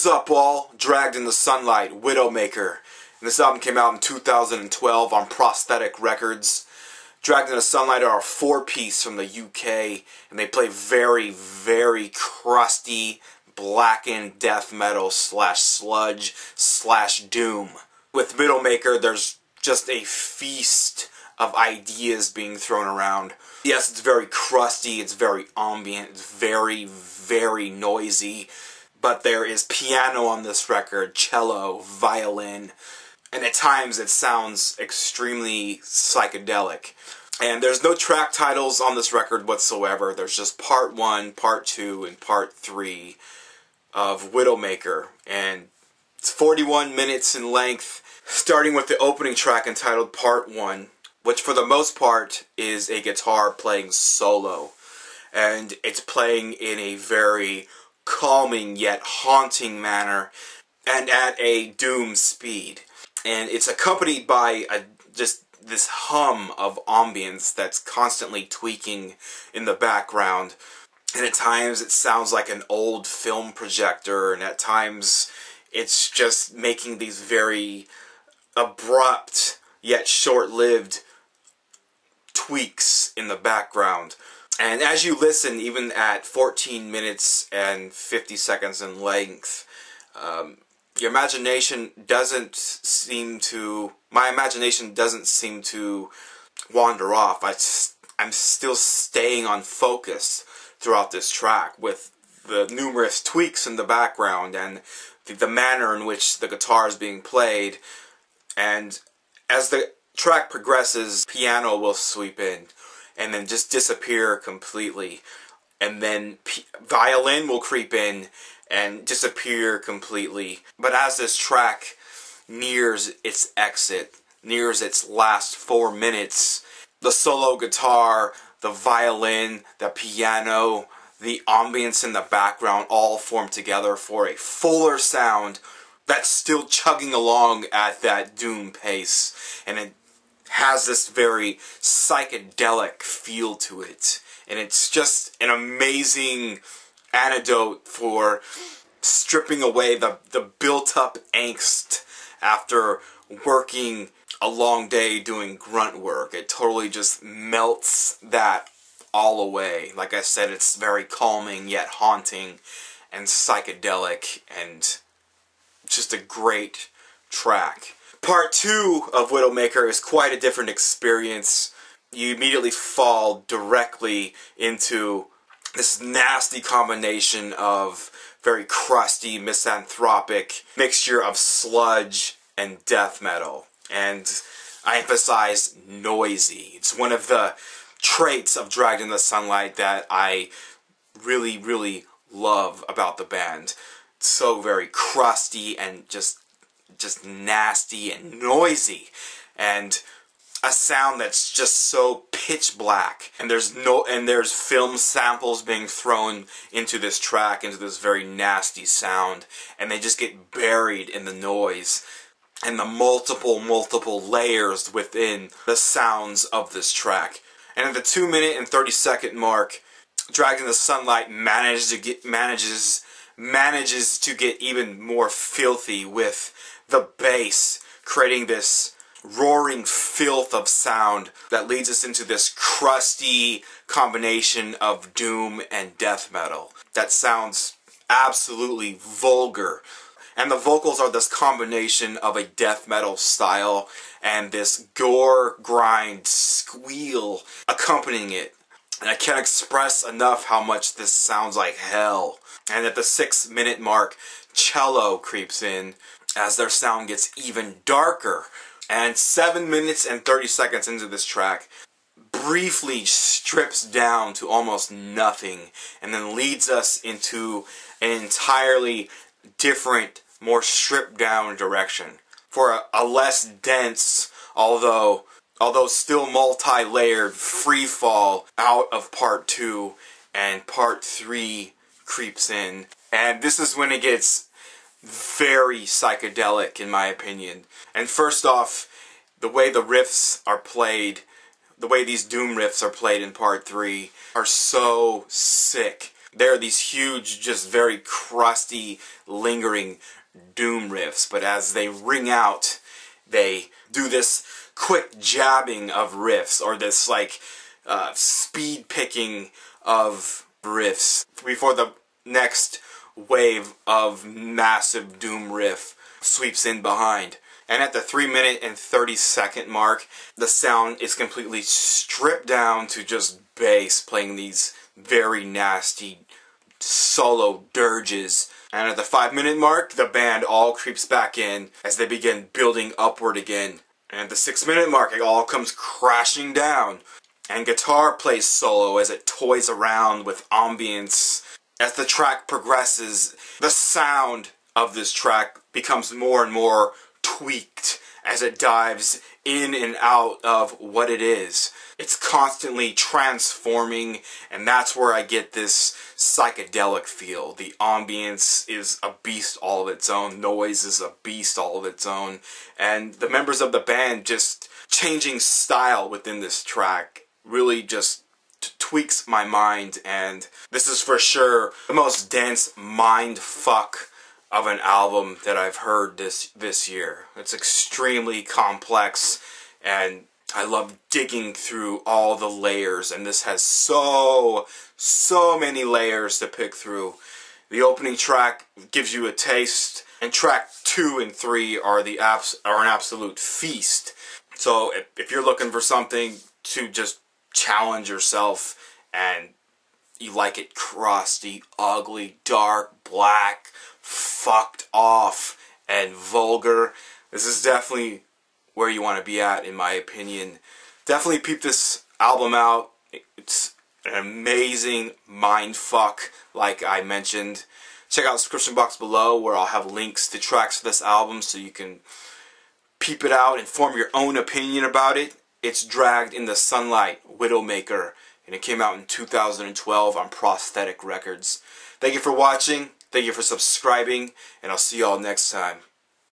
What's up, all? Dragged in the Sunlight, Widowmaker. And this album came out in 2012 on Prosthetic Records. Dragged in the Sunlight are a four-piece from the UK, and they play very, very crusty, blackened death metal slash sludge slash doom. With Widowmaker, there's just a feast of ideas being thrown around. Yes, it's very crusty, it's very ambient, it's very, very noisy. But there is piano on this record, cello, violin, and at times it sounds extremely psychedelic. And there's no track titles on this record whatsoever. There's just part 1, part 2, and part 3 of Widowmaker. And it's 41 minutes in length, starting with the opening track entitled Part 1, which for the most part is a guitar playing solo. And it's playing in a very calming yet haunting manner and at a doom speed. And it's accompanied by just this hum of ambience that's constantly tweaking in the background. And at times it sounds like an old film projector, and at times it's just making these very abrupt yet short-lived tweaks in the background. And as you listen, even at 14 minutes and 50 seconds in length, your imagination doesn't seem to, my imagination doesn't seem to wander off. I'm still staying on focus throughout this track with the numerous tweaks in the background and the manner in which the guitar is being played. And as the track progresses, piano will sweep in and then just disappear completely. And then violin will creep in and disappear completely. But as this track nears its exit, nears its last 4 minutes, the solo guitar, the violin, the piano, the ambience in the background all form together for a fuller sound that's still chugging along at that doom pace. And it has this very psychedelic feel to it. And it's just an amazing antidote for stripping away the built-up angst after working a long day doing grunt work. It totally just melts that all away. Like I said, it's very calming yet haunting and psychedelic, and just a great track. Part 2 of Widowmaker is quite a different experience. You immediately fall directly into this nasty combination of very crusty, misanthropic mixture of sludge and death metal. And I emphasize noisy. It's one of the traits of Dragged in the Sunlight that I really, really love about the band. It's so very crusty and just nasty and noisy, and a sound that's just so pitch black. And there's film samples being thrown into this track, into this very nasty sound, and they just get buried in the noise and the multiple layers within the sounds of this track. And at the 2-minute and 30-second mark, Dragged in the Sunlight manages to get even more filthy with the bass, creating this roaring filth of sound that leads us into this crusty combination of doom and death metal that sounds absolutely vulgar. And the vocals are this combination of a death metal style and this gore, grind, squeal accompanying it. And I can't express enough how much this sounds like hell. And at the 6-minute mark, cello creeps in as their sound gets even darker. And 7 minutes and 30 seconds into this track, briefly strips down to almost nothing, and then leads us into an entirely different, more stripped down direction for a less dense, although still multi-layered free fall out of part 2, and part 3 creeps in. And this is when it gets very psychedelic, in my opinion. And first off, the way the riffs are played, the way these doom riffs are played in part 3 are so sick. They're these huge, just very crusty, lingering doom riffs, but as they ring out, they do this quick jabbing of riffs, or this like speed picking of riffs before the next wave of massive doom riff sweeps in behind. And at the 3-minute and 30-second mark, the sound is completely stripped down to just bass playing these very nasty solo dirges. And at the 5-minute mark, the band all creeps back in as they begin building upward again. And at the 6-minute mark, it all comes crashing down. And guitar plays solo as it toys around with ambience. As the track progresses, the sound of this track becomes more and more tweaked as it dives in and out of what it is. It's constantly transforming, and that's where I get this psychedelic feel. The ambience is a beast all of its own, noise is a beast all of its own, and the members of the band just changing style within this track really just tweaks my mind, and this is for sure the most dense mind fuck of an album that I've heard this year. It's extremely complex, and I love digging through all the layers, and this has so many layers to pick through. The opening track gives you a taste, and track 2 and 3 are an absolute feast. So if you're looking for something to just challenge yourself, and you like it crusty, ugly, dark, black, fucked off, and vulgar, this is definitely where you want to be at, in my opinion. Definitely peep this album out. It's an amazing mind fuck, like I mentioned. Check out the description box below where I'll have links to tracks for this album so you can peep it out and form your own opinion about it. It's Dragged in the Sunlight, Widowmaker, and it came out in 2012 on Prosthetic Records. Thank you for watching, thank you for subscribing, and I'll see y'all next time.